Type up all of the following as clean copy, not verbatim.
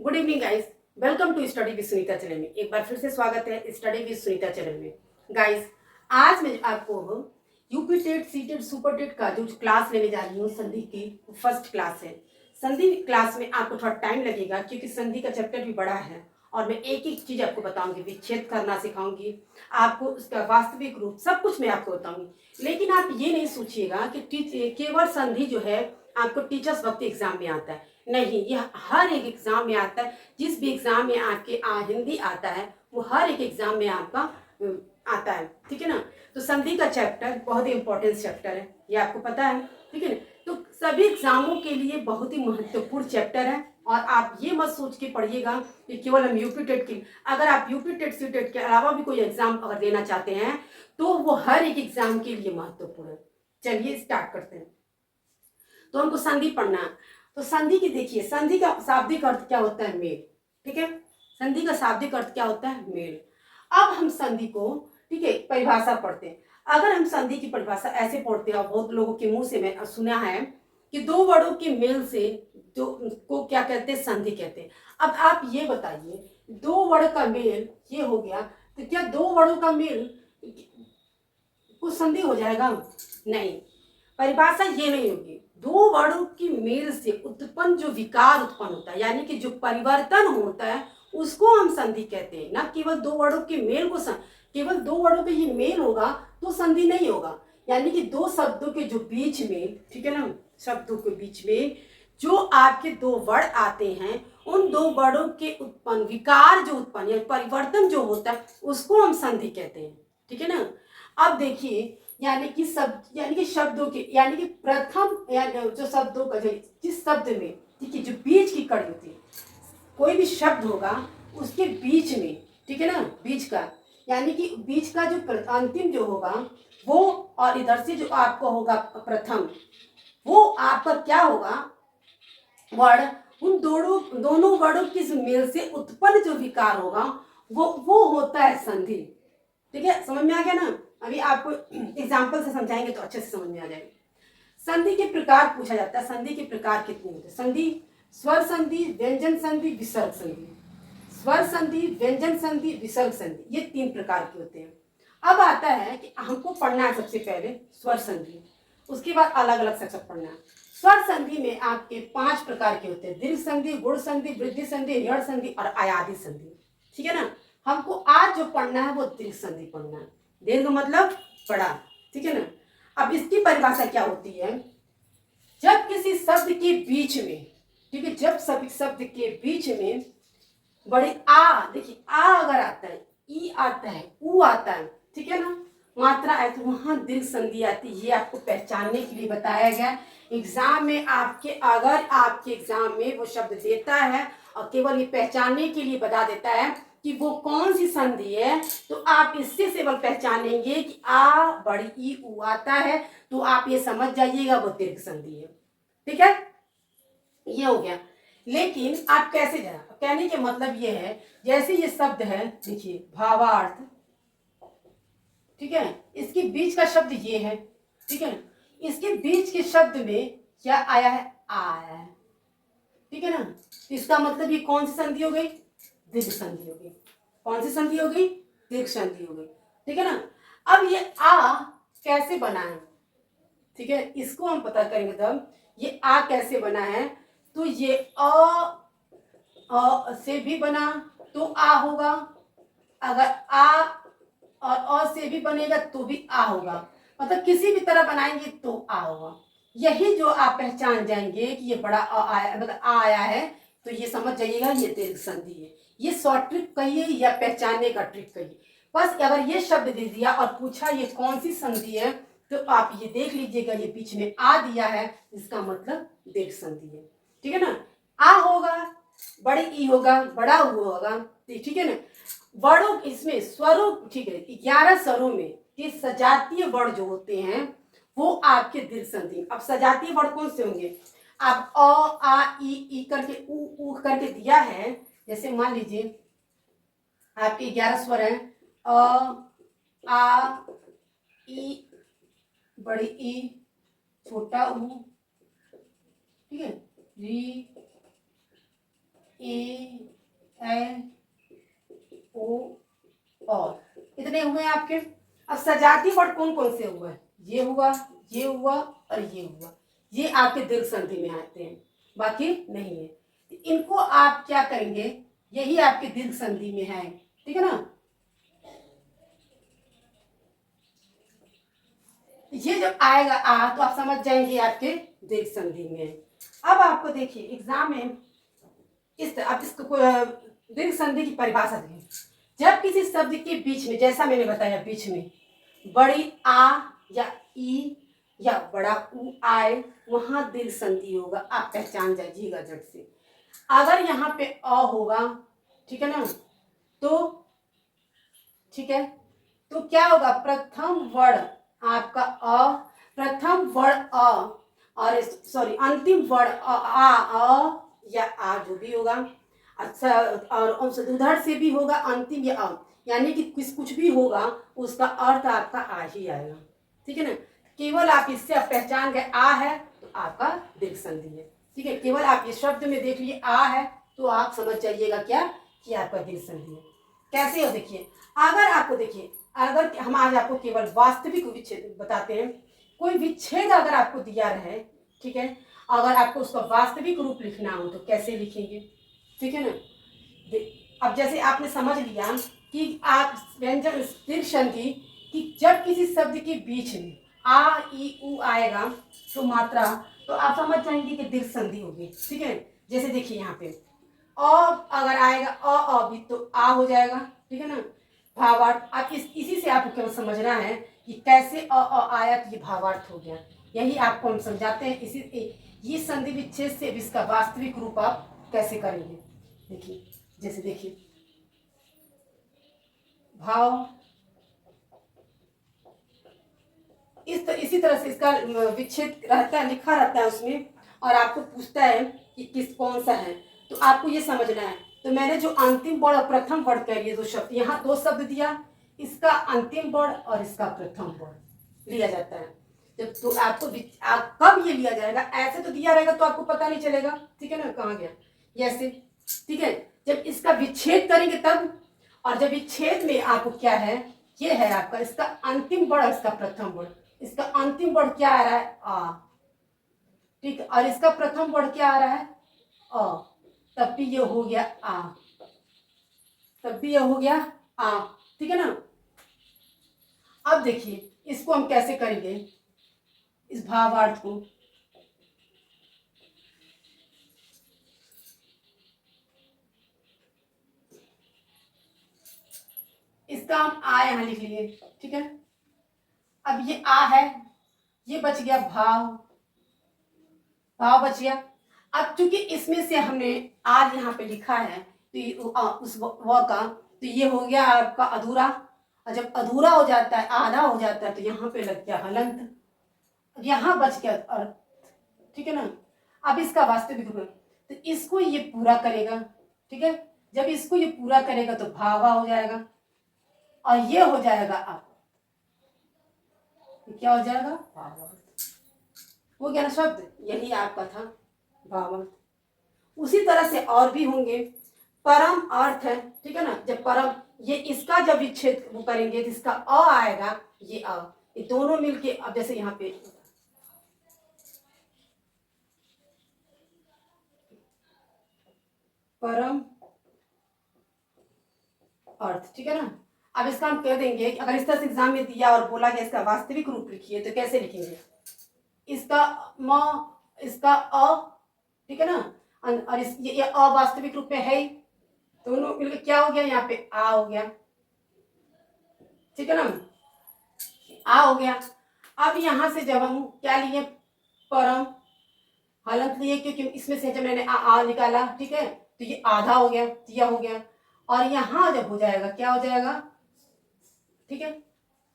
Good evening guys. Welcome to study with Sunita channel में एक बार फिर से स्वागत है स्टडी विद सुनीता चैनल में। गाइस, आज मैं आपको UP TET C TET super TET का जो क्लास लेने जा रही हूँ, संधि की फर्स्ट क्लास है। संधि क्लास में आपको थोड़ा टाइम लगेगा क्योंकि संधि का चैप्टर भी बड़ा है और मैं एक एक चीज आपको बताऊंगी, विच्छेद करना सिखाऊंगी आपको, उसका वास्तविक रूप सब कुछ मैं आपको बताऊंगी। लेकिन आप ये नहीं सोचिएगा कि केवल संधि जो है आपको टीचर्स वक्त एग्जाम में आता है। नहीं, यह हर एक एग्जाम में आता है। जिस भी एग्जाम में आपके हिंदी आता है वो हर एक एग्जाम में आपका आता है। ठीक है ना। तो संधि का चैप्टर बहुत ही इंपॉर्टेंट चैप्टर है, ये आपको पता है। ठीक है ना। तो सभी एग्जामों के लिए बहुत ही महत्वपूर्ण चैप्टर है और आप ये मत सोच के पढ़िएगा कि केवल हम यूपी टेट की, अगर आप यूपी टेट सी टेट के अलावा भी कोई एग्जाम अगर देना चाहते हैं तो वो हर एक एग्जाम के लिए महत्वपूर्ण है। चलिए स्टार्ट करते हैं। तो हमको संधि पढ़ना है। तो संधि की देखिए, संधि का शाब्दिक अर्थ क्या होता है? मेल। ठीक है। संधि का शाब्दिक अर्थ क्या होता है? मेल। अब हम संधि को, ठीक है, परिभाषा पढ़ते हैं। अगर हम संधि की परिभाषा ऐसे पढ़ते हैं और बहुत लोगों के मुंह से मैं सुना है कि दो वर्डों के मेल से जो को क्या कहते हैं? संधि कहते हैं। अब आप ये बताइए, दो वर्ड का मेल ये हो गया, तो क्या दो वर्डों का मेल कुछ संधि हो जाएगा? नहीं, परिभाषा ये नहीं होगी। दो वर्णों की मेल से उत्पन्न जो विकार उत्पन्न होता है, यानी कि जो परिवर्तन होता है, उसको हम संधि कहते हैं। ना केवल दो वर्णों के मेल को केवल दो वर्णों का ये मेल होगा तो संधि नहीं होगा। यानी कि दो शब्दों के जो बीच में, ठीक है ना, शब्दों के बीच में जो आपके दो वर्ड आते हैं, उन दो वर्णों के उत्पन्न विकार जो उत्पन्न या परिवर्तन जो होता है उसको हम संधि कहते हैं। ठीक है ना। अब देखिए, यानी कि शब्दों के, यानी कि प्रथम यानी जो शब्दों का जिस शब्द में, ठीक है, जो बीच की कड़ी होती है, कोई भी शब्द होगा उसके बीच में, ठीक है ना, बीच का, यानी कि बीच का जो अंतिम जो होगा वो, और इधर से जो आपको होगा प्रथम, वो आपका क्या होगा? वर्ड। उन दोनों वर्डों की मेल से उत्पन्न जो विकार होगा वो होता है संधि। ठीक है, समझ में आ गया ना। अभी आपको एग्जाम्पल से समझाएंगे तो अच्छे से समझ में आ जाएगा। संधि के प्रकार पूछा जाता है। संधि के प्रकार कितने होते हैं? संधि, स्वर संधि, व्यंजन संधि, विसर्ग संधि। स्वर संधि, व्यंजन संधि, विसर्ग संधि, ये तीन प्रकार के होते हैं। अब आता है कि हमको पढ़ना है सबसे पहले स्वर संधि, उसके बाद अलग अलग सेक्शन पढ़ना है। स्वर संधि में आपके 5 प्रकार के होते हैं: दीर्घ संधि, गुण संधि, वृद्धि संधि, ऋण संधि और आयादी संधि। ठीक है ना। हमको आज जो पढ़ना है वो दीर्घ संधि पढ़ना है। दीर्घ मतलब बड़ा। ठीक है ना। अब इसकी परिभाषा क्या होती है? जब किसी शब्द के बीच में, ठीक है, जब सभी शब्द के बीच में बड़ी देखिए, अगर आता है, ई आता है, ऊ आता है, ठीक है ना, मात्रा है, तो वहां दीर्घ संधि आती है। ये आपको पहचानने के लिए बताया गया एग्जाम में। अगर आपके एग्जाम में वो शब्द देता है और केवल ये पहचानने के लिए बता देता है कि वो कौन सी संधि है, तो आप इससे केवल पहचानेंगे कि आ बड़ी ई ऊ आता है, तो आप ये समझ जाइएगा वो दीर्घ संधि है। ठीक है, ये हो गया। लेकिन आप कैसे जाना, कहने के मतलब ये है, जैसे ये शब्द है, देखिए भावार्थ, ठीक है, इसके बीच का शब्द ये है, ठीक है ना, इसके बीच के शब्द में क्या आया है? आ आया है। ठीक है ना। इसका मतलब ये कौन सी संधि हो गई? दीर्घ संधि हो गई। कौन सी संधि हो गई? दीर्घ संधि हो गई। ठीक है ना। अब ये आ कैसे बना है, ठीक है, इसको हम पता करेंगे तब। ये आ कैसे बना है? तो ये से भी बना तो आ होगा, अगर आ और से भी बनेगा तो भी आ होगा, मतलब किसी भी तरह बनाएंगे तो आ होगा। यही जो आप पहचान जाएंगे कि ये बड़ा आ आया, मतलब आ आया है, तो ये समझ जाइएगा ये दीर्घ संधि है। ये शॉर्ट ट्रिक कहिए या पहचानने का ट्रिक कहिए। बस अगर ये शब्द दे दिया और पूछा ये कौन सी संधि है, तो आप ये देख लीजिएगा ये बीच में आ दिया है, इसका मतलब दीर्घ संधि है। ठीक है ना। आ होगा, बड़ी ई होगा, बड़ा ऊ होगा। ठीक है ना। वर्णों इसमें स्वरों, ठीक है, 11 स्वरों में ये सजातीय वर्ण जो होते हैं वो आपके दीर्घ संधि। अब सजातीय वर्ण कौन से होंगे? आप आ ई करके ऊ करके दिया है, जैसे मान लीजिए आपके 11 स्वर हैं, आ ई, बड़ी ई, छोटा ऊ, ठीक है, री, ए एल ओ और, इतने हुए आपके। अब सजाती वर्ड कौन कौन से हुआ? ये हुआ, ये हुआ और ये हुआ। ये आपके दीर्घ संधि में आते हैं, बाकी नहीं है। इनको आप क्या करेंगे, यही आपके दीर्घ संधि में है, ठीक है ना। ये जब आएगा आ तो आप समझ जाएंगे आपके दीर्घ संधि में है। अब आपको देखिए एग्जाम में अब इसको दीर्घ संधि की परिभाषा देखिए। जब किसी शब्द के बीच में, जैसा मैंने बताया, बीच में बड़ी आ या ई या बड़ा ऊ आए, वहां दीर्घ संधि होगा। आप पहचान जाइएगा झट से। अगर यहाँ पे अ होगा, ठीक है ना, तो ठीक है, तो क्या होगा, प्रथम वर्ण आपका अ, प्रथम वर्ण अ और सॉरी अंतिम वर्ण अ या आ जो भी होगा। अच्छा, और उधर से भी होगा अंतिम या अ, यानी कि कुछ भी होगा उसका अर्थ आपका आ ही आएगा, ठीक है ना। केवल आप इससे आप पहचान गए आ है तो आपका दीर्घ संधि है, ठीक है। केवल आप ये शब्द में देख लिए आ है तो आप समझ जाइएगा क्या कि आपका दीर्घ संधि है। कैसे हो देखिए, अगर आपको देखिए, अगर हम आज आपको केवल वास्तविक विच्छेद बताते हैं, कोई विच्छेद अगर आपको दिया रहे, ठीक है, अगर आपको उसका वास्तविक रूप लिखना हो तो कैसे लिखेंगे, ठीक है ना। अब जैसे आपने समझ लिया कि आप व्यंजन दीर्घ संधि कि जब किसी शब्द के बीच में आ ई उ आएगा तो मात्रा, तो आप समझ जाएंगे कि दीर्घ संधि होगी, ठीक है। जैसे देखिए यहाँ पे अगर आएगा अ भी तो आ हो जाएगा, ठीक है ना। भावार्थ आप इसी से आपको केवल समझना है कि कैसे आया तो ये भावार्थ हो गया। यही आपको हम समझाते हैं। ये संधि विच्छेद से इसका वास्तविक रूप आप कैसे करेंगे। देखिए, जैसे देखिए भाव, इसी तरह से इसका विच्छेद रहता है, लिखा रहता है उसमें, और आपको पूछता है कि किस कौन सा है, तो आपको ये समझना है। तो मैंने जो अंतिम वर्ण और प्रथम वर्ण कह लिए दो शब्द, यहाँ दो शब्द दिया, इसका अंतिम वर्ण और इसका प्रथम वर्ण लिया जाता है। जब तो आपको कब ये लिया जाएगा, ऐसे तो दिया रहेगा तो आपको पता नहीं चलेगा, ठीक है ना, कहाँ गया ये ऐसे, ठीक है। जब इसका विच्छेद करेंगे तब, और जब विच्छेद में आपको क्या है, ये है आपका इसका अंतिम वर्ण, इसका प्रथम वर्ण, इसका अंतिम वर्ण क्या आ रहा है आ, ठीक है, और इसका प्रथम वर्ण क्या आ रहा है अ, तब भी ये हो गया आ, तब भी ये हो गया आ, ठीक है ना। अब देखिए इसको हम कैसे करेंगे, इस भावार्थ को, इसका हम आ यहां लिख लिए, ठीक है। अब ये आ है, ये बच गया भाव, भाव बच गया। अब चूंकि इसमें से हमने आज यहाँ पे लिखा है तो उस व का, तो ये हो गया आपका अधूरा, और जब अधूरा हो जाता है, आधा हो जाता है, तो यहाँ पे लग गया हलंत, यहाँ बच गया अर्थ, ठीक है ना। अब इसका वास्तविक रूप, तो इसको ये पूरा करेगा, ठीक है। जब इसको ये पूरा करेगा तो भावा हो जाएगा, और ये हो जाएगा आप, क्या हो जाएगा भावार्थ, वो क्या ना शब्द, यही आपका था भावार्थ। उसी तरह से और भी होंगे, परम अर्थ है, ठीक है ना। जब परम, ये इसका जब विच्छेद वो करेंगे तो इसका अ आएगा, ये अ, ये दोनों मिलके, अब जैसे यहाँ पे परम अर्थ, ठीक है ना। अब इसका हम कह देंगे कि अगर इस तरह से एग्जाम में दिया और बोला गया इसका वास्तविक रूप लिखिए तो कैसे लिखेंगे, इसका म, इसका अ, ठीक है ना, और ये अवास्तविक रूप में है ही, दोनों मिलकर क्या हो गया, यहाँ पे आ हो गया, ठीक है ना, आ हो गया। अब यहां से जब हम क्या लिए, परम हलंत लिए, क्योंकि इसमें से जब मैंने आ निकाला, ठीक है, तो ये आधा हो गया, दिया हो गया, और यहां जब हो जाएगा क्या हो जाएगा, ठीक है,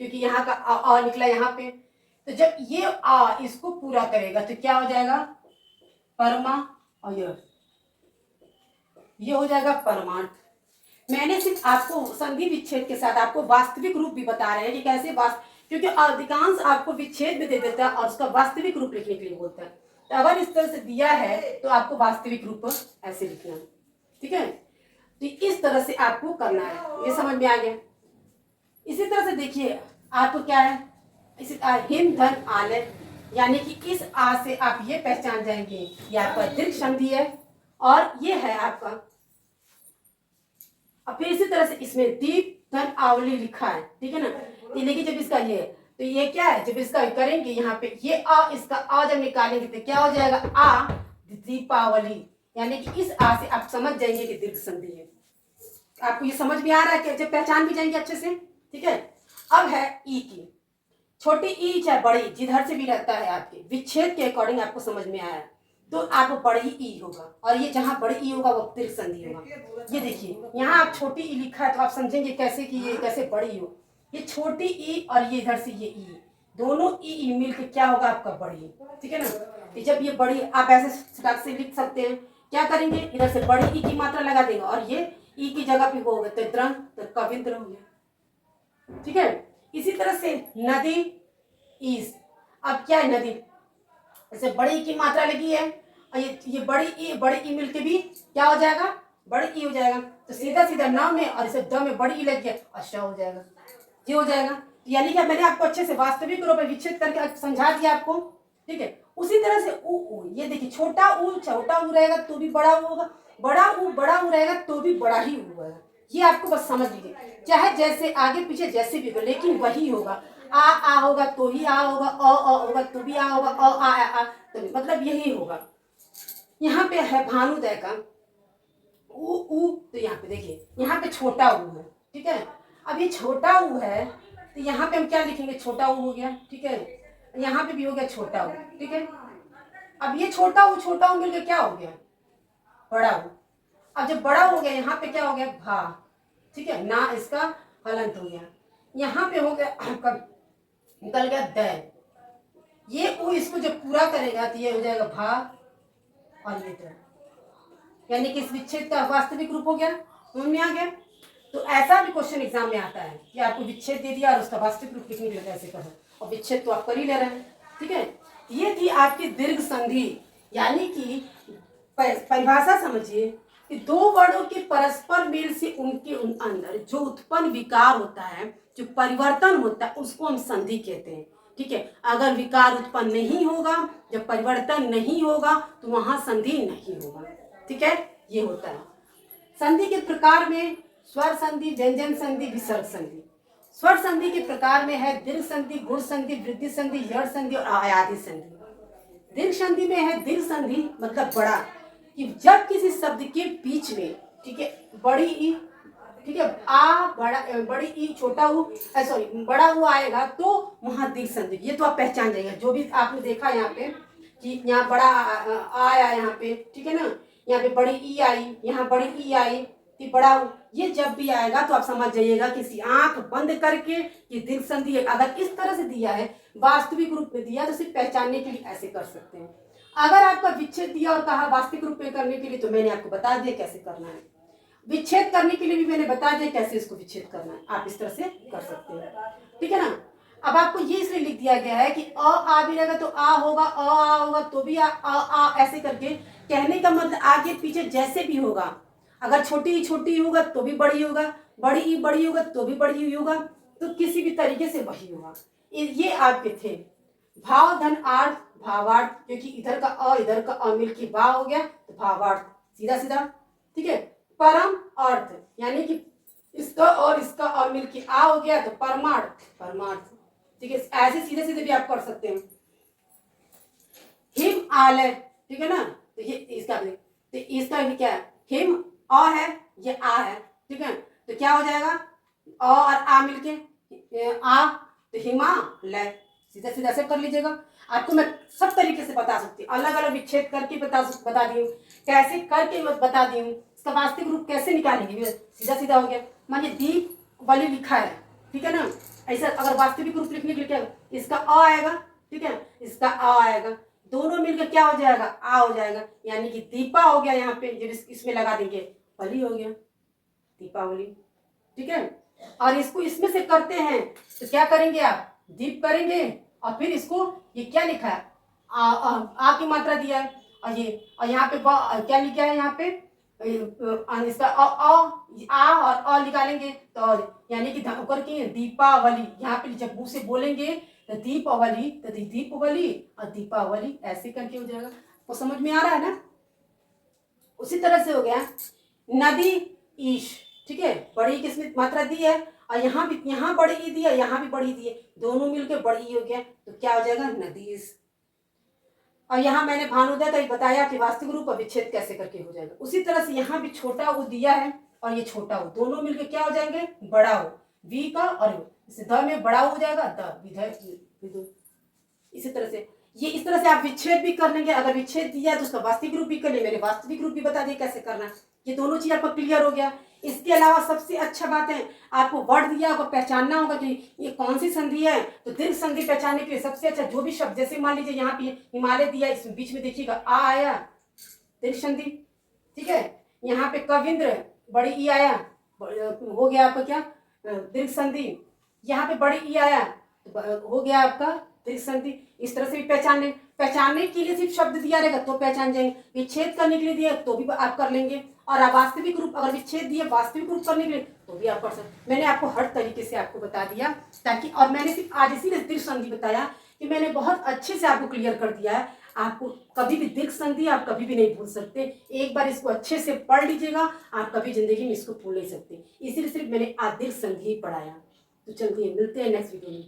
क्योंकि यहाँ का आ निकला यहाँ पे, तो जब ये आ इसको पूरा करेगा तो क्या हो जाएगा परमा, और ये हो जाएगा परमार्थ। मैंने सिर्फ आपको संधि विच्छेद के साथ आपको वास्तविक रूप भी बता रहे हैं कि कैसे क्योंकि अधिकांश आपको विच्छेद में दे देता है और उसका वास्तविक रूप लिखने के लिए बोलता है। तो अगर इस तरह से दिया है तो आपको वास्तविक रूप ऐसे लिखना है, ठीक है। तो इस तरह से आपको करना है, ये समझ में आ गया। इसी तरह से देखिए आपको क्या है, इसी हिम धन आलय, यानी कि इस आ से आप ये पहचान जाएंगे ये आपका दीर्घ संधि है और ये है आपका। अब फिर इसी तरह से इसमें दीप धन आवली लिखा है, ठीक है ना। ये लेकिन जब इसका ये तो ये क्या है, जब इसका करेंगे यहाँ पे ये आ, इसका आ जब निकालेंगे तो क्या हो जाएगा, आ दीपावली, यानी कि इस आ से आप समझ जाएंगे कि दीर्घ संधि है। आपको ये समझ में आ रहा है कि जब पहचान भी जाएंगे अच्छे से, ठीक है। अब है ई की, छोटी ई चाहे बड़ी जिधर से भी रहता है आपके विच्छेद के अकॉर्डिंग आपको समझ में आया तो आपको बड़ी ई होगा, और ये जहाँ बड़ी ई होगा वो दीर्घ संधि होगा। ये देखिए यहाँ आप छोटी ई लिखा है तो आप समझेंगे कैसे कि ये कैसे बड़ी हो। ये छोटी ई और ये इधर से ये ई, दोनों ई मिल के क्या होगा आपका बड़ी, ठीक है ना। तो जब ये बड़ी आप ऐसे फटाक से लिख सकते हैं, क्या करेंगे इधर से बड़ी ई की मात्रा लगा देंगे और ये ई की जगह पे होगा तो द्रंग तो कविंद्र हो गया, ठीक है। इसी तरह से नदी ईस, अब क्या है नदी, जैसे बड़ी की मात्रा लगी है और ये बड़ी ई मिलके भी क्या हो जाएगा, बड़ी ई हो जाएगा। तो सीधा सीधा न में और इसे द में बड़ी ई लग गया और श हो जाएगा, ये हो जाएगा। तो यानी कि मैंने आपको अच्छे से वास्तविक रूप में विच्छेद करके समझा दिया आपको, ठीक है। उसी तरह से ऊ, ये देखिए छोटा ऊ रहेगा तो भी बड़ा ऊ होगा, बड़ा ऊ रहेगा तो भी बड़ा ही ऊ होगा। ये आपको बस समझ लीजिए, चाहे जैसे आगे पीछे जैसे भी हो लेकिन वही होगा। आ होगा तो ही आ होगा, अ होगा तो भी आ होगा, आ तो भी मतलब यही होगा। यहाँ पे है भानुदय का ऊ, तो यहाँ पे देखिए यहाँ पे छोटा ऊ है, ठीक है। अब ये छोटा ऊ है तो यहाँ पे हम क्या लिखेंगे, छोटा ऊ हो गया, ठीक है। यहाँ पे भी हो गया छोटा ऊ, ठीक है। अब ये छोटा ऊ मिलकर क्या हो गया, बड़ा ऊ। अब जब बड़ा हो गया यहाँ पे क्या हो गया, भा, ठीक है ना, इसका हलंत हो गया। यहाँ पे हो गया आपका निकल गया द, ये ऊ इसको जब पूरा करेगा तो ये हो जाएगा भा और ये द, यानी कि इस विच्छेद का वास्तविक रूप हो गया, समझ में आ गया। तो ऐसा भी क्वेश्चन एग्जाम में आता है कि आपको विच्छेद दे दिया और उसका वास्तविक रूप लिखने के लिए कैसे करो, और विच्छेद तो आप कर ही ले रहे हैं, ठीक है। ये थी आपकी दीर्घ संधि, यानी कि परिभाषा समझिए कि दो वर्णों के परस्पर मेल से उनके अंदर जो उत्पन्न विकार होता है, जो परिवर्तन होता है, उसको हम संधि कहते हैं, ठीक है। अगर विकार उत्पन्न नहीं होगा, जब परिवर्तन नहीं होगा तो वहां संधि नहीं होगा, ठीक है। ये होता है संधि के प्रकार में, स्वर संधि, व्यंजन संधि, विसर्ग संधि। स्वर संधि के प्रकार में है दीर्घ संधि, गुण संधि, वृद्धि संधि, यड़ संधि और आयाति संधि। दीर्घ संधि में है दीर्घ संधि मतलब बड़ा, कि जब किसी शब्द के बीच में, ठीक है, बड़ी ई, ठीक है, आ बड़ी ई छोटा ऊ, सॉरी बड़ा ऊ आएगा तो वहां दीर्घ संधि। ये तो आप पहचान जाएगा, जो भी आपने देखा यहाँ पे कि यहाँ बड़ा आ आया यहाँ पे, ठीक है ना, यहाँ पे बड़ी ई आई, यहाँ बड़ी ई आई, बड़ा ऊ, ये जब भी आएगा तो आप समझ जाइएगा कि आंख बंद करके ये दीर्घ संधि है। अगर इस तरह से दिया है, वास्तविक रूप में दिया तो सिर्फ पहचानने के लिए ऐसे कर सकते हैं। अगर आपका विच्छेद दिया और कहा वास्तविक रूप में करने के लिए, तो मैंने आपको बता दिया कैसे करना है। विच्छेद करने के लिए भी मैंने बता दिया कैसे इसको विच्छेद करना है, आप इस तरह से कर सकते हैं, ठीक है ना। अब आपको ये इसलिए लिख दिया गया है कि आ भी रहेगा तो आ होगा, आ होगा तो भी आ ऐसे करके कहने का मतलब आगे पीछे जैसे भी होगा। अगर छोटी होगा तो भी बड़ी होगा, बड़ी होगा तो भी बड़ी होगा, तो किसी भी तरीके से वही होगा। ये आपके थे भाव धन अर्थ भावार्थ, क्योंकि इधर का इधर का मिल के भाव हो गया तो भावार्थ, सीधा सीधा, ठीक है। परम अर्थ यानी कि इसका और इसका मिल के आ हो गया तो परमार्थ, ठीक है। ऐसे सीधे सीधे भी आप कर सकते हैं। हिम आलय, ठीक है ना, तो ये इसका भी, तो इसका भी क्या है, हिम अ है, ये आ है, ठीक है। तो क्या हो जाएगा, अ और आ मिलके आ, तो हिमालय, सीधा सीधा से कर लीजिएगा। आपको मैं सब तरीके से बता सकती हूँ, अलग अलग विच्छेद करके बता दी हूँ, कैसे करके बता दी हूँ, इसका वास्तविक रूप कैसे निकालेंगे, सीधा सीधा हो गया। मानिए दीप वाली लिखा है, ठीक है ना, ऐसा अगर वास्तविक रूप लिखने के लिए क्या, इसका अ आएगा, ठीक है, इसका आ आएगा, दोनों मिलकर क्या हो जाएगा, आ हो जाएगा, यानी कि दीपा हो गया। यहाँ पे जब इसमें लगा देंगे बलि हो गया, दीपावली, ठीक है। और इसको इसमें से करते हैं तो क्या करेंगे आप, दीप करेंगे और फिर इसको ये क्या लिखा है, आ की मात्रा दिया है, और ये और यहाँ पे क्या लिखा है, यहाँ पे इसका आ और अ निकालेंगे तो यानी कि ऊपर की दीपावली, यहाँ पे जब मुंह से बोलेंगे तो दीपावली, तो दीपावली और दीपावली ऐसे करके हो जाएगा। वो समझ में आ रहा है ना? उसी तरह से हो गया नदी ईश, ठीक है, बड़ी किसमें मात्रा दी है और यहाँ भी, यहाँ बड़ी ई दी है, यहाँ भी बड़ी दी है, दोनों मिलके बड़ी ई हो गया, तो क्या हो जाएगा नदीस। और यहाँ मैंने भानुदय का ही बताया कि वास्तविक रूप और विच्छेद कैसे करके हो जाएगा। उसी तरह से यहाँ भी छोटा उ दिया है और ये छोटा उ, दोनों मिलके क्या हो जाएंगे बड़ा उ, वी का और यू, इसे द में बड़ा हो जाएगा द विधेय। इसी तरह से ये, इस तरह से आप विच्छेद भी कर लेंगे। अगर विच्छेद दिया तो उसका वास्तविक रूप भी कर ले, मेरे वास्तविक रूप भी बता दिए कैसे करना है। ये दोनों चीज आपको क्लियर हो गया। इसके अलावा सबसे अच्छा बात है, आपको वर्ड दिया होगा, पहचानना होगा कि ये कौन सी संधि है। तो दीर्घ संधि पहचानने के लिए सबसे अच्छा जो भी शब्द, जैसे मान लीजिए यहाँ पे हिमालय दिया, इस बीच में देखिएगा आ आया, दीर्घ संधि, ठीक है। यहाँ पे कविंद्र, बड़ी ई आया, हो गया आपका क्या दीर्घ संधि। यहाँ पे बड़ी ई आया तो हो गया आपका दीर्घ संधि। इस तरह से भी पहचानने के लिए सिर्फ शब्द दिया रहेगा तो पहचान जाएंगे, विच्छेद करने के लिए दिया तो भी आप कर लेंगे, और वास्तविक रूप अगर विच्छेद दिए वास्तविक रूप करने के लिए तो भी आप कर सकते। मैंने आपको हर तरीके से आपको बता दिया ताकि, और मैंने सिर्फ आज इसीलिए दीर्घ संधि बताया कि मैंने बहुत अच्छे से आपको क्लियर कर दिया है। आपको कभी भी दीर्घ संधि आप कभी भी नहीं भूल सकते। एक बार इसको अच्छे से पढ़ लीजिएगा, आप कभी जिंदगी में इसको भूल नहीं सकते। इसीलिए सिर्फ मैंने आज दीर्घ संधि ही पढ़ाया। तो चलिए मिलते हैं नेक्स्ट वीडियो में।